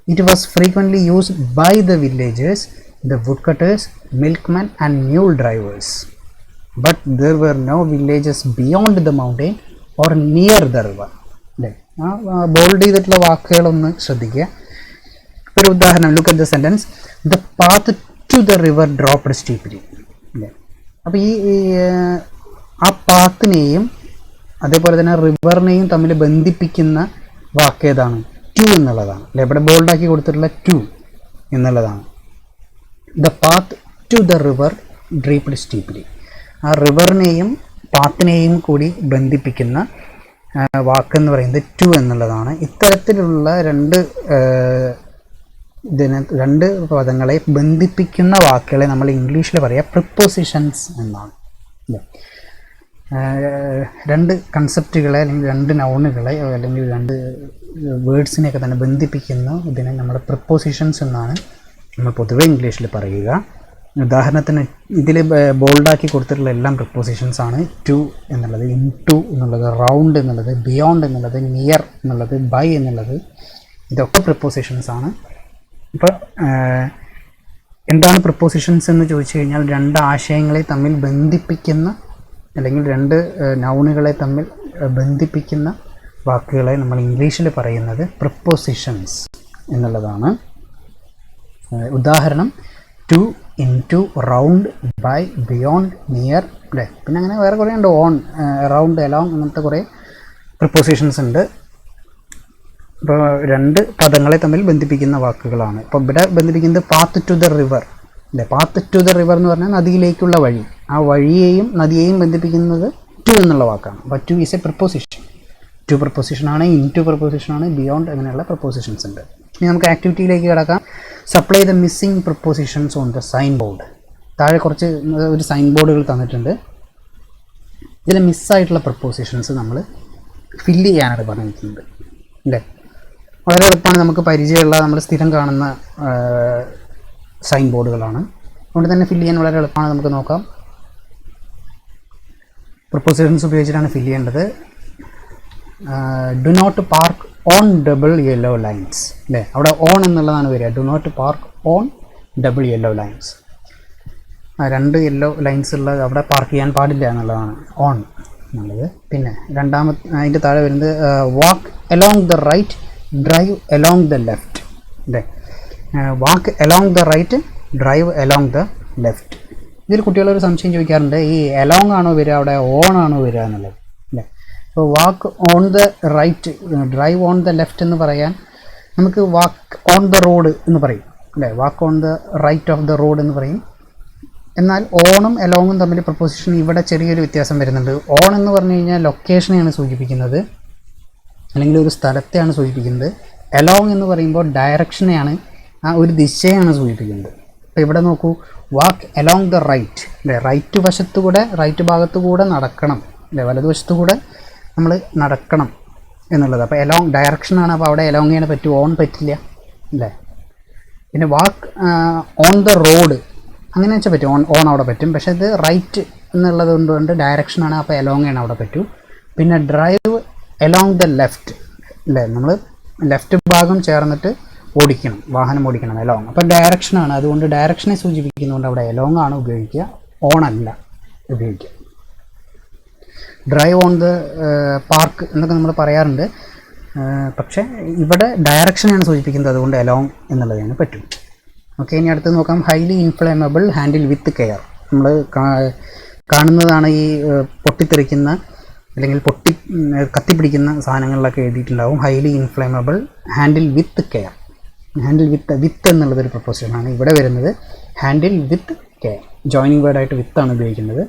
It was frequently used by the villagers, the woodcutters, milkmen and mule drivers. But there were no villages beyond the mountain or near the river. Bold ചെയ്തിട്ടുള്ള വാക്കുകളൊന്ന് ശ്രദ്ധിക്കുക. ഒരു ഉദാഹരണം, look at the sentence. The path to the river dropped steeply. അപ്പോൾ ഈ ആ പാത്തിനെയും അതേപോലെ തന്നെ റിവറിനെയും തമ്മിൽ ബന്ധിപ്പിക്കുന്ന വാക്ക് ഏതാണ്? ടു എന്നുള്ളതാണ് അല്ലേ. ഇവിടെ ബോൾഡാക്കി കൊടുത്തിട്ടുള്ള ടു എന്നുള്ളതാണ്. The path to the river dipped steeply. ആ റിവറിനെയും പാത്തിനെയും കൂടി ബന്ധിപ്പിക്കുന്ന വാക്കെന്ന് പറയുന്നത് ടു എന്നുള്ളതാണ്. ഇത്തരത്തിലുള്ള 2 പദങ്ങളെ ബന്ധിപ്പിക്കുന്ന വാക്കുകളെ നമ്മൾ ഇംഗ്ലീഷിൽ പറയുക പ്രിപ്പോസിഷൻസ് എന്നാണ്. 2 കൺസെപ്റ്റുകളെ അല്ലെങ്കിൽ 2 നൗണുകളെ അല്ലെങ്കിൽ 2 വേർഡ്സിനെയൊക്കെ തന്നെ ബന്ധിപ്പിക്കുന്ന ഇതിനെ നമ്മൾ പ്രിപ്പോസിഷൻസ് എന്നാണ് നമ്മൾ പൊതുവെ ഇംഗ്ലീഷിൽ പറയുക. ഉദാഹരണത്തിന് ഇതിൽ ബോൾഡാക്കി കൊടുത്തിട്ടുള്ള എല്ലാം പ്രിപ്പോസിഷൻസ് ആണ്. ടു എന്നുള്ളത്, ഇൻ ടു എന്നുള്ളത്, റൗണ്ട് എന്നുള്ളത്, ബിയോണ്ട് എന്നുള്ളത്, നിയർ എന്നുള്ളത്, ബൈ എന്നുള്ളത്, ഇതൊക്കെ പ്രിപ്പോസിഷൻസ് ആണ്. ഇപ്പോൾ എന്താണ് പ്രിപ്പോസിഷൻസ് എന്ന് ചോദിച്ചു കഴിഞ്ഞാൽ 2 ആശയങ്ങളെ തമ്മിൽ ബന്ധിപ്പിക്കുന്ന അല്ലെങ്കിൽ 2 നൗണുകളെ തമ്മിൽ ബന്ധിപ്പിക്കുന്ന വാക്കുകളെ നമ്മൾ ഇംഗ്ലീഷിൽ പറയുന്നത് പ്രിപ്പോസിഷൻസ് എന്നുള്ളതാണ്. ഉദാഹരണം to, into, round, by, beyond, near അല്ലേ. പിന്നെ അങ്ങനെ വേറെ കുറേ ഉണ്ട്. ഓൺ, അറൗണ്ട്, എലോങ് അങ്ങനത്തെ കുറേ പ്രിപ്പോസിഷൻസ് ഉണ്ട്. ഇപ്പോൾ രണ്ട് പദങ്ങളെ തമ്മിൽ ബന്ധിപ്പിക്കുന്ന വാക്കുകളാണ്. ഇപ്പോൾ ഇവിടെ ബന്ധിപ്പിക്കുന്നത് പാത്ത് ടു ദ റിവർ അല്ലേ. പാത്ത് ടു ദ റിവർ എന്ന് പറഞ്ഞാൽ നദിയിലേക്കുള്ള വഴി. ആ വഴിയെയും നദിയെയും ബന്ധിപ്പിക്കുന്നത് ടു എന്നുള്ള വാക്കാണ്. അപ്പോൾ to is a preposition. To പ്രപ്പോസിഷനാണ്, ഇൻ ടു പ്രപ്പോസിഷനാണ്, ബിയോണ്ട് അങ്ങനെയുള്ള പ്രപ്പോസിഷൻസ് ഉണ്ട്. ഇനി നമുക്ക് ആക്ടിവിറ്റിയിലേക്ക് കിടക്കാം. Supply the missing prepositions on the sign board. താഴെ കുറച്ച് ഒരു സൈൻ ബോർഡുകൾ തന്നിട്ടുണ്ട്. ഇതിൽ മിസ്സായിട്ടുള്ള പ്രപ്പോസിഷൻസ് നമ്മൾ ഫില്ല് ചെയ്യാനാണ് പറഞ്ഞിരിക്കുന്നത് അല്ലേ. വളരെ എളുപ്പമാണ്, നമുക്ക് പരിചയമുള്ള നമ്മൾ സ്ഥിരം കാണുന്ന സൈൻ ബോർഡുകളാണ്. അതുകൊണ്ട് തന്നെ ഫില്ല് ചെയ്യാൻ വളരെ എളുപ്പമാണ്. നമുക്ക് നോക്കാം. പ്രപ്പോസിഷൻസ് ഉപയോഗിച്ചിട്ടാണ് ഫില്ല് ചെയ്യേണ്ടത്. Do not park on double yellow lines അല്ലേ. അവിടെ ഓൺ എന്നുള്ളതാണ് വരിക. Do not park on double yellow lines. രണ്ട് യെല്ലോ ലൈൻസ് ഉള്ള അവിടെ പാർക്ക് ചെയ്യാൻ പാടില്ല എന്നുള്ളതാണ് ഓൺ എന്നുള്ളത്. പിന്നെ രണ്ടാമത്തെ അതിൻ്റെ താഴെ വരുന്നത് walk along the right, drive along the left അല്ലേ. Walk along the right, drive along the left. ഇതിൽ കുട്ടികളൊരു സംശയം ചോദിക്കാറുണ്ട്, ഈ എലോങ് ആണോ വരിക അവിടെ ഓൺ ആണോ വരിക എന്നുള്ളത് അല്ലേ. അപ്പോൾ walk on the right, drive on the left എന്ന് പറയാൻ നമുക്ക് വാക്ക് ഓൺ ദ റോഡ് എന്ന് പറയും അല്ലേ. Walk on the right of the road എന്ന് പറയും. എന്നാൽ ഓണും എലോങ്ങും തമ്മിൽ പ്രപ്പോസിഷൻ ഇവിടെ ചെറിയൊരു വ്യത്യാസം വരുന്നുണ്ട്. ഓൺ എന്ന് പറഞ്ഞു കഴിഞ്ഞാൽ ലൊക്കേഷനെയാണ് സൂചിപ്പിക്കുന്നത്, അല്ലെങ്കിൽ ഒരു സ്ഥലത്തെയാണ് സൂചിപ്പിക്കുന്നത്. എലോങ് എന്ന് പറയുമ്പോൾ ഡയറക്ഷനെയാണ്, ആ ഒരു ദിശയാണ് സൂചിപ്പിക്കുന്നത്. അപ്പോൾ ഇവിടെ നോക്കൂ, വാക്ക് എലോങ് ദ റൈറ്റ് അല്ലേ. റൈറ്റ് വശത്തുകൂടെ, റൈറ്റ് ഭാഗത്തുകൂടെ നടക്കണം അല്ലേ, വലതുവശത്തുകൂടെ നമ്മൾ നടക്കണം എന്നുള്ളത്. അപ്പോൾ എലോങ് ഡയറക്ഷനാണ്. അപ്പോൾ അവിടെ എലോങ് ചെയ്യാൻ പറ്റും, ഓൺ പറ്റില്ല അല്ലേ. പിന്നെ വാക്ക് ഓൺ ദ റോഡ് അങ്ങനെ വെച്ചാൽ പറ്റും, ഓൺ അവിടെ പറ്റും. പക്ഷേ ഇത് റൈറ്റ് എന്നുള്ളത് കൊണ്ട് ഡയറക്ഷനാണ്, അപ്പോൾ എലോങ് ആണ് അവിടെ പറ്റൂ. പിന്നെ ഡ്രൈവ് എലോങ് ദ ലെഫ്റ്റ് അല്ലേ, നമ്മൾ ലെഫ്റ്റ് ഭാഗം ചേർന്നിട്ട് ഓടിക്കണം, വാഹനം ഓടിക്കണം, എലോങ്. അപ്പോൾ ഡയറക്ഷനാണ്, അതുകൊണ്ട് ഡയറക്ഷനെ സൂചിപ്പിക്കുന്നതുകൊണ്ട് അവിടെ എലോങ് ആണ് ഉപയോഗിക്കുക, ഓൺ അല്ല ഉപയോഗിക്കുക. ഡ്രൈവ് ഓൺ ദ പാർക്ക് എന്നൊക്കെ നമ്മൾ പറയാറുണ്ട്, പക്ഷേ ഇവിടെ ഡയറക്ഷനെയാണ് സൂചിപ്പിക്കുന്നത്, അതുകൊണ്ട് എലോങ് എന്നുള്ളതിന് പറ്റും. ഓക്കെ, ഇനി അടുത്ത് നോക്കാം. Highly inflammable, handle with care. നമ്മൾ കാണുന്നതാണ് ഈ പൊട്ടിത്തെറിക്കുന്ന അല്ലെങ്കിൽ കത്തിപ്പിടിക്കുന്ന സാധനങ്ങളിലൊക്കെ എഴുതിയിട്ടുണ്ടാവും. Highly inflammable, handle with care. Handle with എന്നുള്ളതൊരു പ്രപ്പോസിഷനാണ് ഇവിടെ വരുന്നത്. ഹാൻഡിൽ വിത്ത് കെയർ, ജോയിനിങ് വേർഡായിട്ട് വിത്താണ് ഉപയോഗിക്കുന്നത്.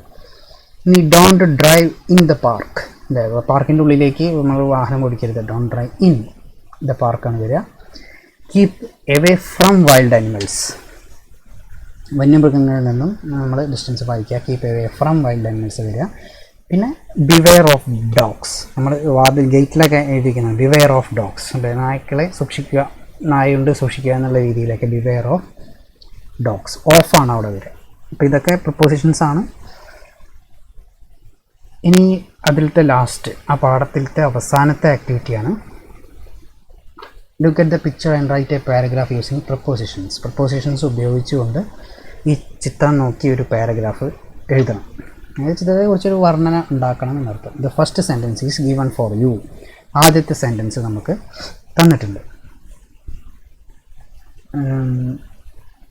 ഇനി don't drive in the park അല്ലേ, പാർക്കിൻ്റെ ഉള്ളിലേക്ക് നമ്മൾ വാഹനം ഓടിക്കരുത്. ഡോണ്ട് ഡ്രൈവ് ഇൻ ദ പാർക്കാണ് വരിക. Keep away from wild animals, വന്യമൃഗങ്ങളിൽ നിന്നും നമ്മൾ ഡിസ്റ്റൻസ് പാലിക്കുക. Keep away from wild animals വരിക. പിന്നെ ബിവെയർ ഓഫ് ഡോഗ്സ്, നമ്മൾ വാതിൽ ഗേറ്റിലൊക്കെ എഴുതിക്കുന്നത് ബിവെയർ ഓഫ് ഡോഗ്സ് അല്ലേ, നായ്ക്കളെ സൂക്ഷിക്കുക, നായുണ്ട് സൂക്ഷിക്കുക എന്നുള്ള രീതിയിലൊക്കെ ബിവെയർ ഓഫ് ഡോഗ്സ്. ഓഫാണ് അവിടെ വരിക. അപ്പോൾ ഇതൊക്കെ പ്രപ്പോസിഷൻസ് ആണ്. ഇനി അതിലത്തെ ലാസ്റ്റ്, ആ പാഠത്തിലത്തെ അവസാനത്തെ ആക്ടിവിറ്റിയാണ്. Look at the picture and write a paragraph using prepositions. Prepositions ഉപയോഗിച്ചുകൊണ്ട് ഈ ചിത്രം നോക്കി ഒരു പാരഗ്രാഫ് എഴുതണം. ചിത്രത്തെ കുറിച്ചൊരു വർണ്ണന ഉണ്ടാക്കണം എന്നർത്ഥം. The first sentence is given for you. ആദ്യത്തെ സെൻറ്റൻസ് നമുക്ക് തന്നിട്ടുണ്ട്.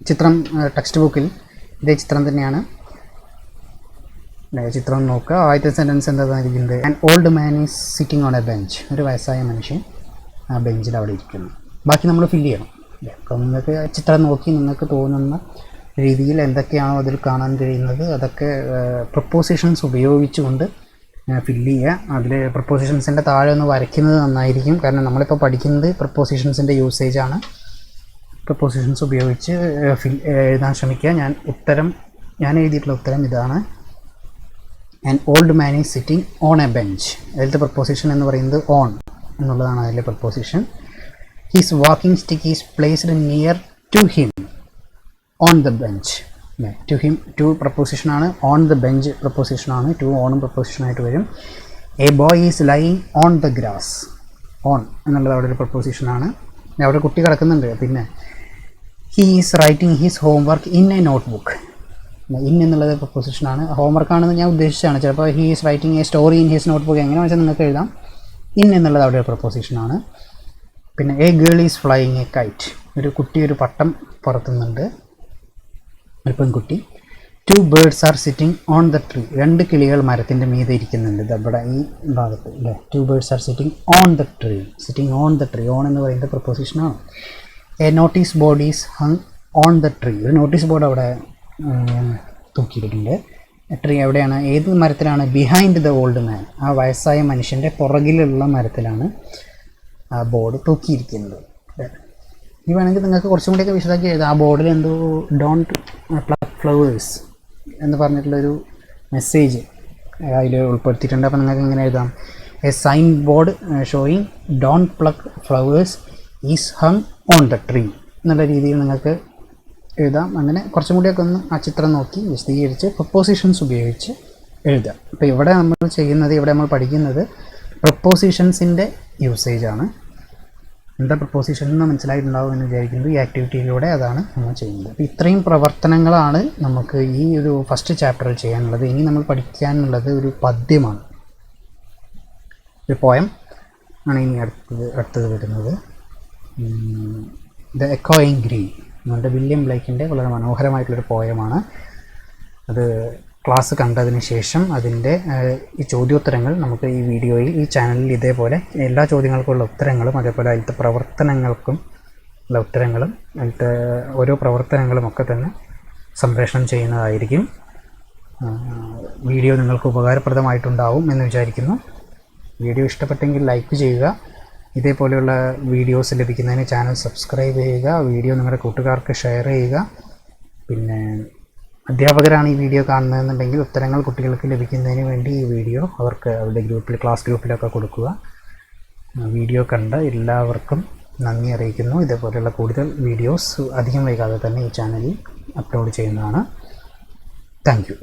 ചിത്രം ടെക്സ്റ്റ് ബുക്കിൽ ഇതേ ചിത്രം തന്നെയാണ്. ചിത്രം നോക്കുക. ആദ്യത്തെ സെൻറ്റൻസ് എന്താ തന്നിരിക്കുന്നത്? An old man is sitting on a bench. ഒരു വയസ്സായ മനുഷ്യൻ ആ ബെഞ്ചിൽ അവിടെ ഇരിക്കുന്നു. ബാക്കി നമ്മൾ ഫില്ല് ചെയ്യണം. അപ്പോൾ നിങ്ങൾക്ക് ചിത്രം നോക്കി നിങ്ങൾക്ക് തോന്നുന്ന രീതിയിൽ എന്തൊക്കെയാണോ അതിൽ കാണാൻ കഴിയുന്നത് അതൊക്കെ പ്രപ്പോസിഷൻസ് ഉപയോഗിച്ചുകൊണ്ട് ഫില്ല് ചെയ്യുക. അതിൽ പ്രപ്പോസിഷൻസിൻ്റെ താഴെ ഒന്ന് വരയ്ക്കുന്നത് നന്നായിരിക്കും. കാരണം നമ്മളിപ്പോൾ പഠിക്കുന്നത് പ്രപ്പോസിഷൻസിൻ്റെ യൂസേജാണ്. പ്രപ്പോസിഷൻസ് ഉപയോഗിച്ച് എഴുതാൻ ശ്രമിക്കുക. ഞാൻ എഴുതിയിട്ടുള്ള ഉത്തരം ഇതാണ്. An old man is sitting on a bench. അതിലത്തെ പ്രപ്പോസിഷൻ എന്ന് പറയുന്നത് ഓൺ എന്നുള്ളതാണ് അതിലെ preposition. His walking stick is placed near to him on the bench. To him to പ്രപ്പോസിഷനാണ്, ഓൺ ദ ബെഞ്ച് പ്രപ്പോസിഷനാണ്. ടു ഓണും പ്രപ്പോസിഷനായിട്ട് വരും. A boy is lying on the grass. On എന്നുള്ളത് അവിടെ ഒരു പ്രപ്പോസിഷനാണ്. അവിടെ കുട്ടി കിടക്കുന്നുണ്ട്. പിന്നെ he is writing his homework in a notebook. In എന്നുള്ളത് പ്രപ്പോസിഷനാണ്. ഹോംവർക്കാണെന്ന് ഞാൻ ഉദ്ദേശിച്ചാണ്. ചിലപ്പോൾ he is writing A story in his note book, എങ്ങനെ വെച്ചാൽ നിങ്ങൾക്ക് എഴുതാം. ഇൻ എന്നുള്ളത് അവിടെ ഒരു പ്രപ്പോസിഷനാണ്. പിന്നെ A girl is flying A KITE. ഒരു കുട്ടി ഒരു പട്ടം പറത്തുന്നുണ്ട്, ഒരു പെൺകുട്ടി. 2 birds are sitting on the tree. 2 കിളികൾ മരത്തിൻ്റെ മീതെ ഇരിക്കുന്നുണ്ട്. ഇവിടെ ഈ ഭാഗത്ത് അല്ലേ. 2 birds are sitting on the tree. Sitting on the tree. On എന്ന് പറയുന്നത് പ്രപ്പോസിഷനാണ്. A notice board is hung on the tree. ഒരു നോട്ടീസ് ബോർഡ് അവിടെ തൂക്കിയിട്ടുണ്ട്. ട്രീ എവിടെയാണ്, ഏത് മരത്തിലാണ്? Behind the old man. ആ വയസ്സായ മനുഷ്യൻ്റെ പുറകിലുള്ള മരത്തിലാണ് ആ ബോർഡ് തൂക്കിയിരിക്കുന്നത്. ഈ വേണമെങ്കിൽ നിങ്ങൾക്ക് കുറച്ചും കൂടിയൊക്കെ വിശദമാക്കി എഴുതാം. ആ ബോർഡിൽ എന്തോ ഡോണ്ട് പ്ലക്ക് ഫ്ലവേഴ്സ് എന്ന് പറഞ്ഞിട്ടുള്ളൊരു മെസ്സേജ് അതിൽ ഉൾപ്പെടുത്തിയിട്ടുണ്ട്. അപ്പോൾ നിങ്ങൾക്ക് ഇങ്ങനെ എഴുതാം, a signboard showing don't pluck flowers is hung on the tree എന്നുള്ള രീതിയിൽ നിങ്ങൾക്ക് എഴുതാം. അങ്ങനെ കുറച്ചും കൂടിയൊക്കെ ഒന്ന് ആ ചിത്രം നോക്കി വിശദീകരിച്ച് പ്രപ്പോസിഷൻസ് ഉപയോഗിച്ച് എഴുതാം. അപ്പോൾ ഇവിടെ നമ്മൾ ചെയ്യുന്നത്, ഇവിടെ നമ്മൾ പഠിക്കുന്നത് പ്രപ്പോസിഷൻസിൻ്റെ യൂസേജാണ്. എന്താ പ്രപ്പോസിഷൻ എന്ന് മനസ്സിലായിട്ടുണ്ടാവും എന്ന് വിചാരിക്കുന്നത്. ഈ ആക്ടിവിറ്റിയിലൂടെ അതാണ് നമ്മൾ ചെയ്യുന്നത്. അപ്പോൾ ഇത്രയും പ്രവർത്തനങ്ങളാണ് നമുക്ക് ഈ ഒരു ഫസ്റ്റ് ചാപ്റ്ററിൽ ചെയ്യാനുള്ളത്. ഇനി നമ്മൾ പഠിക്കാനുള്ളത് ഒരു പദ്യമാണ്, ഒരു പോയം ആണ് ഇനി അടുത്തത് വരുന്നത്. ദ എക്കോയിങ് ഗ്രീൻ നമ്മുടെ വില്യം ബ്ലേക്കിൻ്റെ വളരെ മനോഹരമായിട്ടുള്ളൊരു പോയമാണ്. അത് ക്ലാസ് കണ്ടതിന് ശേഷം അതിൻ്റെ ഈ ചോദ്യോത്തരങ്ങൾ നമുക്ക് ഈ വീഡിയോയിൽ, ഈ ചാനലിൽ ഇതേപോലെ എല്ലാ ചോദ്യങ്ങൾക്കുള്ള ഉത്തരങ്ങളും അതേപോലെ അതിലത്തെ പ്രവർത്തനങ്ങൾക്കും ഉള്ള ഉത്തരങ്ങളും അതിലത്തെ ഓരോ പ്രവർത്തനങ്ങളും ഒക്കെ തന്നെ സംപ്രേഷണം ചെയ്യുന്നതായിരിക്കും. വീഡിയോ നിങ്ങൾക്ക് ഉപകാരപ്രദമായിട്ടുണ്ടാവും എന്ന് വിചാരിക്കുന്നു. വീഡിയോ ഇഷ്ടപ്പെട്ടെങ്കിൽ ലൈക്ക് ചെയ്യുക. ഇതേപോലെയുള്ള വീഡിയോസ് ലഭിക്കുന്നതിന് ചാനൽ സബ്സ്ക്രൈബ് ചെയ്യുക. വീഡിയോ നിങ്ങളുടെ കൂട്ടുകാർക്ക് ഷെയർ ചെയ്യുക. പിന്നെ അധ്യാപകരാണ് ഈ വീഡിയോ കാണുന്നതെന്നുണ്ടെങ്കിൽ ഉത്തരങ്ങൾ കുട്ടികൾക്ക് ലഭിക്കുന്നതിന് വേണ്ടി ഈ വീഡിയോ അവർക്ക് അവരുടെ ഗ്രൂപ്പിൽ, ക്ലാസ് ഗ്രൂപ്പിലൊക്കെ കൊടുക്കുക. വീഡിയോ കണ്ട എല്ലാവർക്കും നന്ദി അറിയിക്കുന്നു. ഇതേപോലെയുള്ള കൂടുതൽ വീഡിയോസ് അധികം വൈകാതെ തന്നെ ഈ ചാനലിൽ അപ്ലോഡ് ചെയ്യുന്നതാണ്. Thank you.